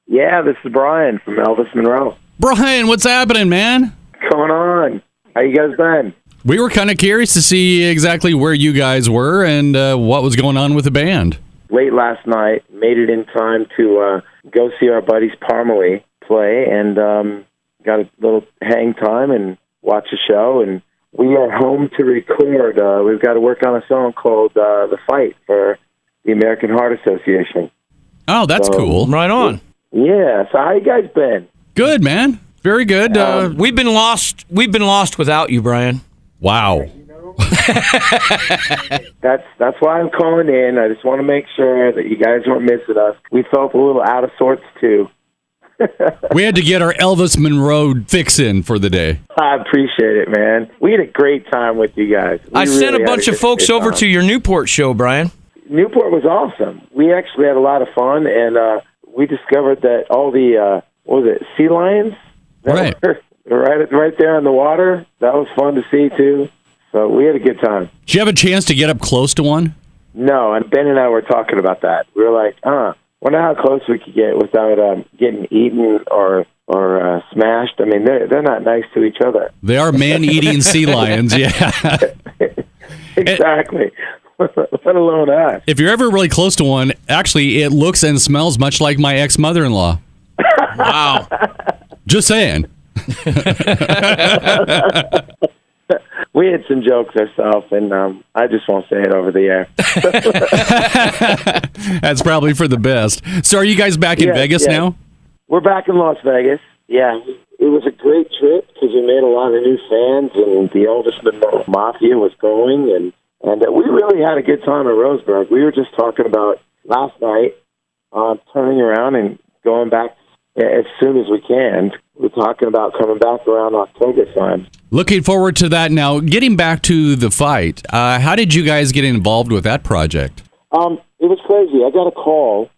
Yeah, this is Brian from Elvis Monroe. Brian, what's happening, man? What's going on? How you guys been? We were kind of curious to see exactly where you guys were and what was going on with the band. Late last night, made it in time to go see our buddies Parmalee play, and got a little hang time and watch a show, and we are home to record. We've got to work on a song called The Fight for the American Heart Association. Oh, that's cool. Right on. Yeah, so how you guys been? Good, man. Very good. We've been lost without you, Brian. Wow. That's why I'm calling in. I just want to make sure that you guys weren't missing us. We felt a little out of sorts, too. We had to get our Elvis Monroe fix in for the day. I appreciate it, man. We had a great time with you guys. I sent a bunch of folks over to your Newport show, Brian. Newport was awesome. We actually had a lot of fun, and we discovered that all the, sea lions? Right. Right there on the water. That was fun to see, too. So we had a good time. Did you have a chance to get up close to one? No, and Ben and I were talking about that. We were like, wonder how close we could get without getting eaten or smashed. I mean, they're not nice to each other. They are man-eating sea lions, yeah. Exactly. Let alone us. If you're ever really close to one, actually, it looks and smells much like my ex-mother-in-law. Wow. Just saying. We had some jokes ourselves, and I just won't say it over the air. That's probably for the best. So are you guys back in Vegas now? We're back in Las Vegas. Yeah, it was a great trip because we made a lot of new fans, and the Elvis Monroe Mafia was going, and we really had a good time at Roseburg. We were just talking about last night turning around and going back as soon as we can. We're talking about coming back around October time. Looking forward to that. Now, getting back to The Fight, how did you guys get involved with that project? It was crazy. I got a call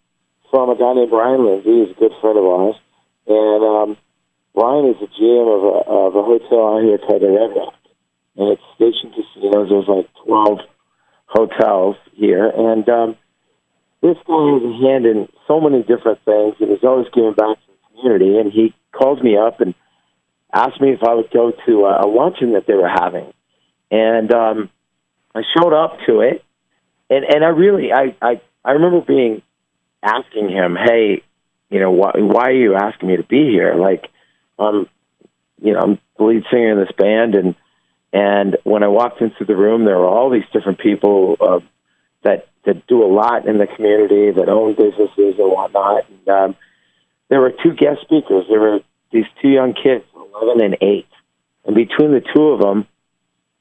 from a guy named Brian Lindsay. He's a good friend of ours. And Brian is the GM of a hotel out here called the Red Rock. And it's Station Casinos. There's like 12 hotels here. And this guy has a hand in so many different things, and he's always giving back to the community. And he called me up and asked me if I would go to a luncheon that they were having. And I showed up to it. And I remember asking him, hey, why are you asking me to be here? Like, I'm the lead singer in this band, and when I walked into the room, there were all these different people that do a lot in the community, that own businesses and whatnot. And there were two guest speakers. There were these two young kids, 11 and 8. And between the two of them,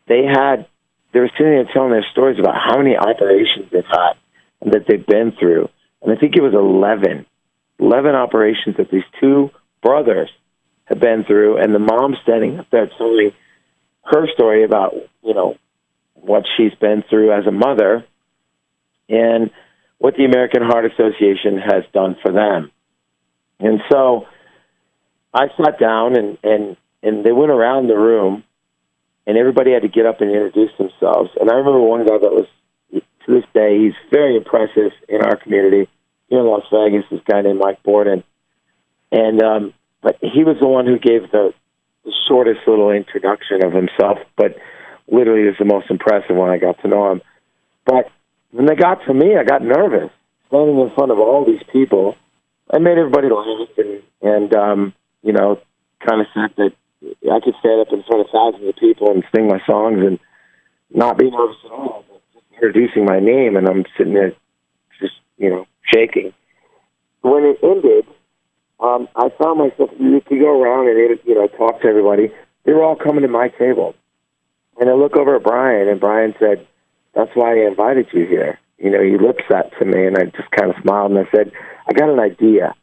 they were sitting there telling their stories about how many operations they've had and that they've been through. And I think it was 11 operations that these two brothers have been through. And the mom standing up there telling her story about, what she's been through as a mother and what the American Heart Association has done for them. And so I sat down and they went around the room, and everybody had to get up and introduce themselves. And I remember one guy that was, to this day, he's very impressive in our community here in Las Vegas, this guy named Mike Borden. And but he was the one who gave the shortest little introduction of himself, but literally was the most impressive when I got to know him. But when they got to me, I got nervous, standing in front of all these people. I made everybody laugh and kind of said that I could stand up in front of thousands of people and sing my songs and not be nervous at all, but just introducing my name, and I'm sitting there just, shaking. When it ended, I found myself, you could go around and, talk to everybody. They were all coming to my table. And I look over at Brian, and Brian said, that's why I invited you here. He lip sat to me, and I just kind of smiled, and I said, I got an idea.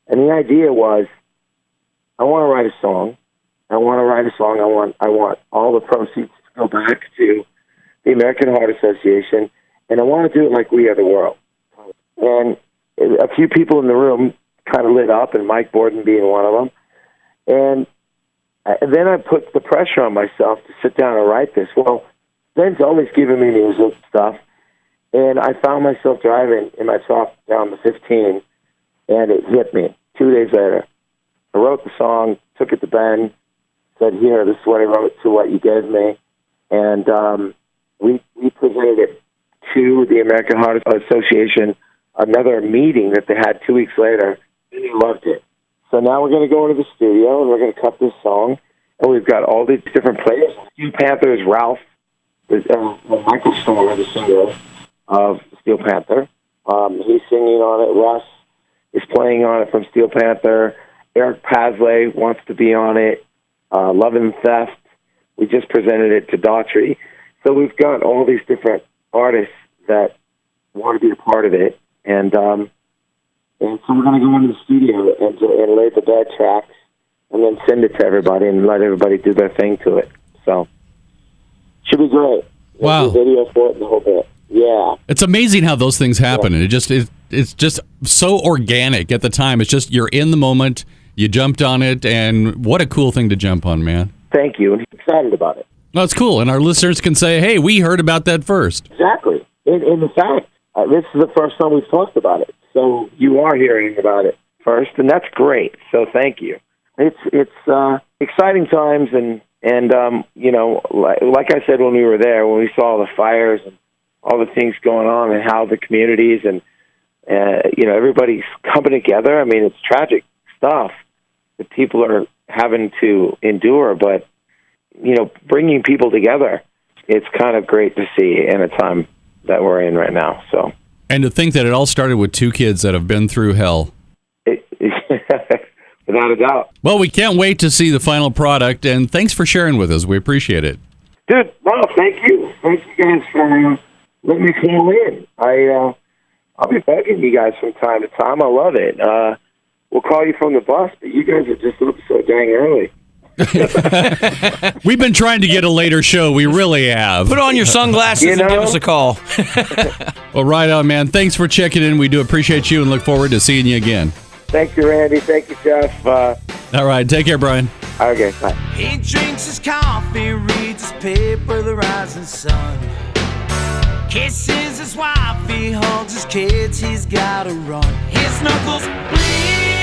And the idea was, I want to write a song. I want all the proceeds to go back to the American Heart Association, and I want to do it like We Are the World. And a few people in the room kind of lit up, and Mike Borden being one of them. And then I put the pressure on myself to sit down and write this. Well, Ben's always giving me music stuff, and I found myself driving in my truck down the 15, and it hit me 2 days later. I wrote the song, took it to Ben, said, here, this is what I wrote to what you gave me. And we presented it to the American Heart Association, another meeting that they had 2 weeks later, and they loved it. So now we're going to go into the studio, and we're going to cut this song, and we've got all these different players. Steel Panther's Ralph, Michael Storr, the singer of Steel Panther. He's singing on it. Russ is playing on it from Steel Panther. Eric Pasley wants to be on it. Love and Theft. We just presented it to Daughtry. So we've got all these different artists that want to be a part of it. And so we're going to go into the studio and lay the bed tracks and then send it to everybody and let everybody do their thing to it. So should be great. Wow. Video for it and the whole bit. Yeah. It's amazing how those things happen. And it's just so organic at the time. It's just you're in the moment. You jumped on it, and what a cool thing to jump on, man. Thank you. And excited about it. Well, it's cool. And our listeners can say, hey, we heard about that first. Exactly. In fact, this is the first time we've talked about it. So you are hearing about it first, and that's great. So thank you. It's exciting times, and you know, like I said when we were there, when we saw all the fires and all the things going on, and how the communities and you know, everybody's coming together. I mean, it's tragic stuff that people are having to endure, but you know, bringing people together, it's kind of great to see in a time that we're in right now. So, and to think that it all started with two kids that have been through hell. Without a doubt. Well, we can't wait to see the final product, and thanks for sharing with us. We appreciate it. Dude, well, thank you. Thank you guys for letting me call in. I'll be begging you guys from time to time. I love it. We'll call you from the bus, but you guys are just up so dang early. We've been trying to get a later show. We really have. Put on your sunglasses and give us a call. Well, right on, man. Thanks for checking in. We do appreciate you and look forward to seeing you again. Thank you, Randy. Thank you, Jeff. All right. Take care, Brian. Okay, bye. He drinks his coffee, reads his paper, the rising sun. Kisses his wife, he hugs his kids, he's gotta run. His knuckles bleed.